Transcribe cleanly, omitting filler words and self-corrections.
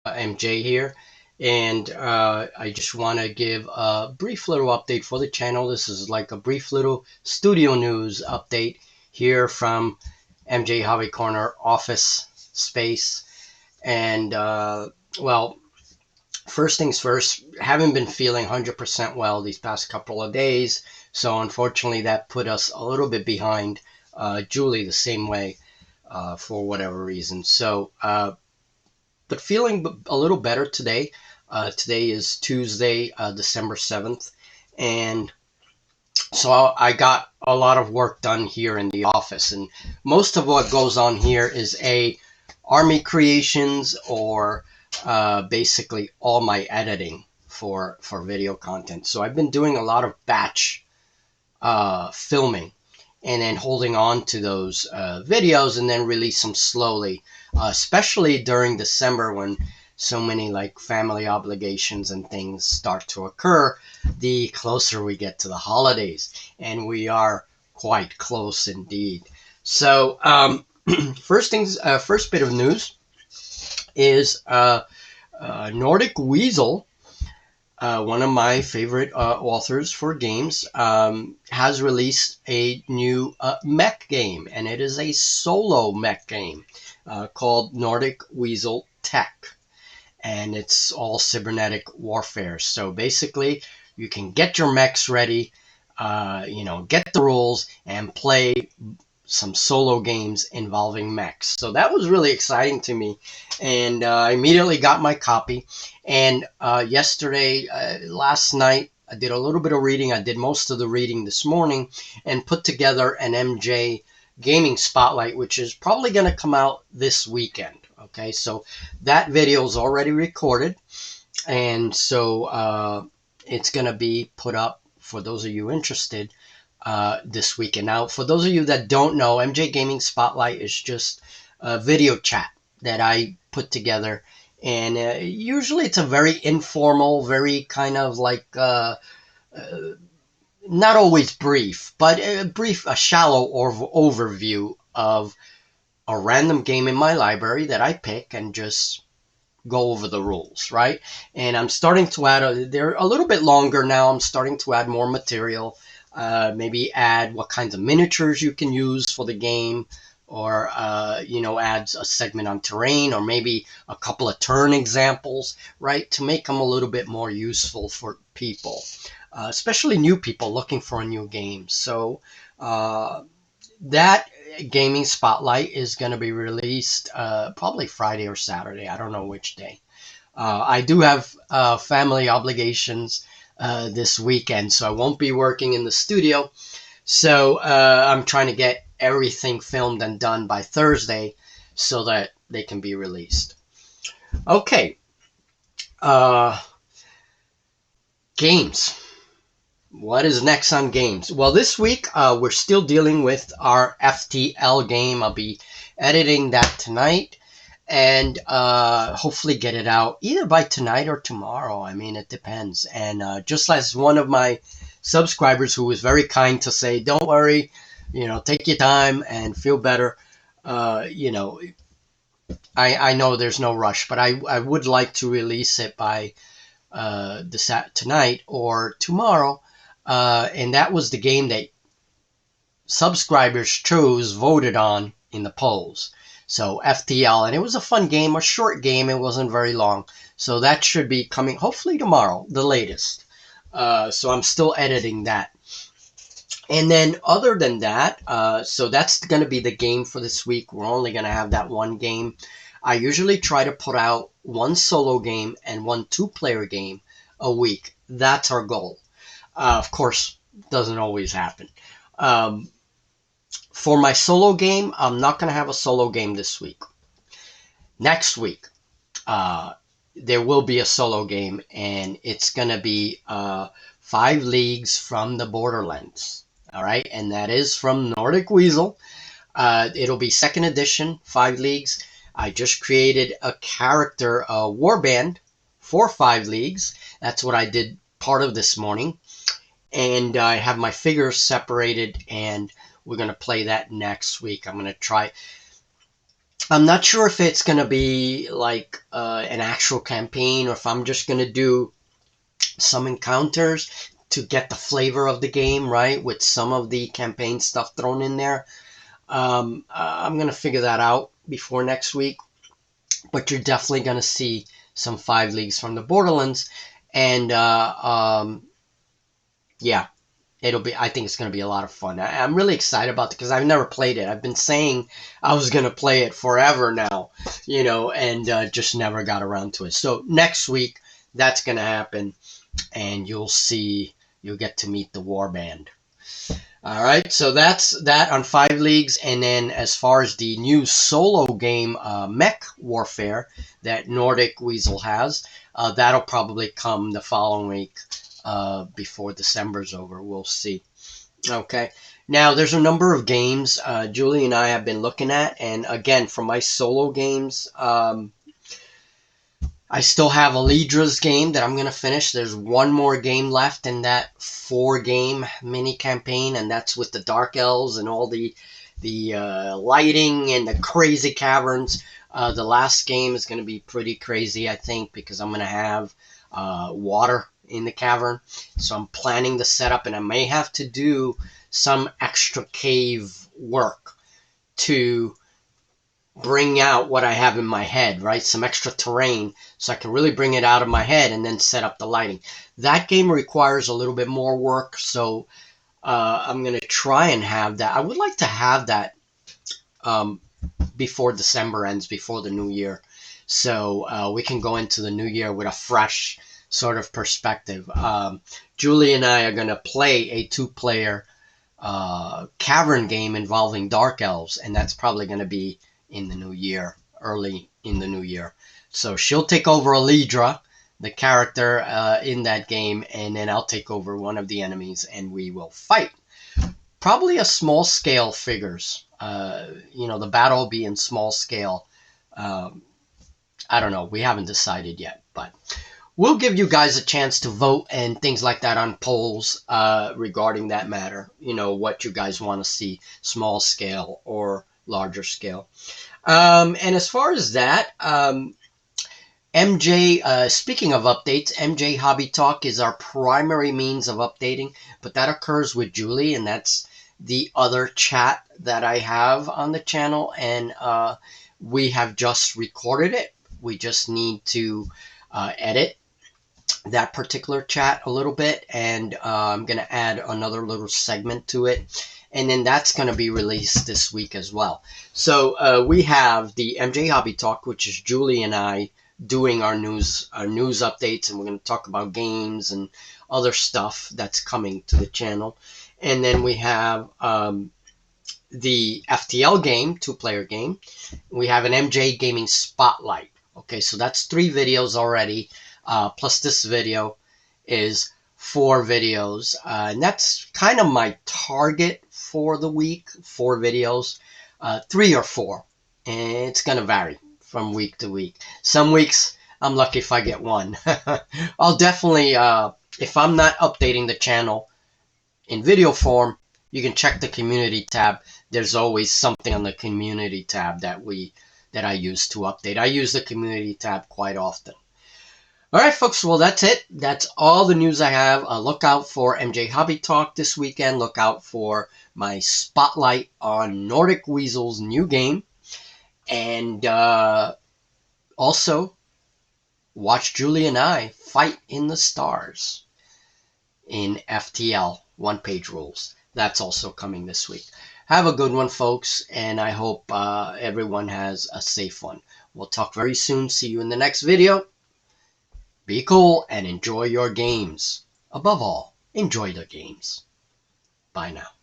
MJ here, and I just want to give a brief little update for the channel. This is like a brief little studio news update here from MJ Hobby Corner office space. And well, first things first, haven't been feeling 100% well these past couple of days, so unfortunately that put us a little bit behind. Julie the same way for whatever reason. But feeling a little better today. Today is Tuesday, December 7th, and so I got a lot of work done here in the office, and most of what goes on here is army creations or basically all my editing for video content. So I've been doing a lot of batch filming and then holding on to those videos and then release them slowly, especially during December when so many like family obligations and things start to occur the closer we get to the holidays, and we are quite close indeed. So first bit of news is Nordic Weasel, one of my favorite authors for games, has released a new mech game, and it is a solo mech game called Nordic Weasel-tech, and it's all cybernetic warfare. So basically, you can get your mechs ready, get the rules, and play some solo games involving mechs. So that was really exciting to me, and I immediately got my copy. And last night, I did a little bit of reading. I did most of the reading this morning and put together an MJ gaming spotlight, which is probably going to come out this weekend. Okay, so that video is already recorded, and so it's going to be put up for those of you interested this weekend. Now, for those of you that don't know, MJ Gaming Spotlight is just a video chat that I put together, and usually it's a very informal, very kind of like not always brief, but a shallow overview of a random game in my library that I pick and just go over the rules, right? And I'm starting to add, they're a little bit longer now. I'm starting to add more material, maybe add what kinds of miniatures you can use for the game, or, add a segment on terrain, or maybe a couple of turn examples, right? To make them a little bit more useful for people, especially new people looking for a new game. So that gaming spotlight is going to be released probably Friday or Saturday. I don't know which day. I do have family obligations this weekend, so I won't be working in the studio. So I'm trying to get everything filmed and done by Thursday so that they can be released. Okay. Games. What is Nexon Games? Well, this week we're still dealing with our FTL game. I'll be editing that tonight and hopefully get it out either by tonight or tomorrow. I mean, it depends. And just as one of my subscribers who was very kind to say, don't worry, take your time and feel better. I know there's no rush, but I would like to release it by tonight or tomorrow. And that was the game that subscribers voted on in the polls. So FTL, and it was a fun game, a short game. It wasn't very long. So that should be coming hopefully tomorrow, the latest. So I'm still editing that. And then other than that, so that's going to be the game for this week. We're only going to have that one game. I usually try to put out one solo game and one two-player game a week. That's our goal. Of course, doesn't always happen. For my solo game, I'm not going to have a solo game this week. Next week, there will be a solo game, and it's going to be 5 Leagues from the Borderlands. All right, and that is from Nordic Weasel. It'll be 2nd edition, 5 Leagues. I just created a character, a warband for 5 Leagues. That's what I did part of this morning. And I have my figures separated, and we're going to play that next week. I'm going to try. I'm not sure if it's going to be like an actual campaign or if I'm just going to do some encounters to get the flavor of the game, right? With some of the campaign stuff thrown in there. I'm going to figure that out before next week. But you're definitely going to see some 5 leagues from the Borderlands. And yeah, it'll be, I think it's going to be a lot of fun. I'm really excited about it because I've never played it. I've been saying I was going to play it forever now, and just never got around to it. So next week, that's going to happen, and you'll get to meet the warband. All right, so that's that on 5 leagues. And then as far as the new solo game, Mech Warfare, that Nordic Weasel has, that'll probably come the following week before December's over. We'll see. Okay. Now, there's a number of games Julie and I have been looking at. And again, for my solo games, I still have Alidra's game that I'm going to finish. There's one more game left in that 4-game mini campaign, and that's with the Dark Elves and all the lighting and the crazy caverns. The last game is going to be pretty crazy, I think, because I'm going to have water in the cavern. So I'm planning the setup, and I may have to do some extra cave work to bring out what I have in my head, right? Some extra terrain so I can really bring it out of my head and then set up the lighting. That game requires a little bit more work, so I'm going to try and have that. I would like to have that before December ends, before the new year, so we can go into the new year with a fresh sort of perspective. Julie and I are going to play a 2-player cavern game involving Dark Elves, and that's probably going to be in the new year, early in the new year. So she'll take over Alidra, the character in that game, and then I'll take over one of the enemies, and we will fight. Probably a small scale figures. The battle will be in small scale. I don't know. We haven't decided yet, but we'll give you guys a chance to vote and things like that on polls regarding that matter. What you guys want to see, small scale or larger scale. And as far as that, MJ, speaking of updates, MJ Hobby Talk is our primary means of updating, but that occurs with Julie, and that's the other chat that I have on the channel, and we have just recorded it. We just need to edit that particular chat a little bit, and I'm going to add another little segment to it, and then that's going to be released this week as well. So we have the MJ Hobby Talk, which is Julie and I doing our news updates, and we're going to talk about games and other stuff that's coming to the channel. And then we have the FTL game, 2-player game. We have an MJ Gaming Spotlight. Okay, so that's 3 videos already. Plus this video is 4 videos. And that's kind of my target for the week, 4 videos. 3 or 4. And it's going to vary from week to week. Some weeks, I'm lucky if I get 1. I'll definitely, if I'm not updating the channel in video form, you can check the community tab. There's always something on the community tab that I use to update. I use the community tab quite often. All right, folks, well, that's it. That's all the news I have. Look out for MJ Hobby Talk this weekend. Look out for my spotlight on Nordic Weasel's new game. And also, watch Julie and I fight in the stars in FTL, 1-page rules. That's also coming this week. Have a good one, folks, and I hope everyone has a safe one. We'll talk very soon. See you in the next video. Be cool and enjoy your games. Above all, enjoy the games. Bye now.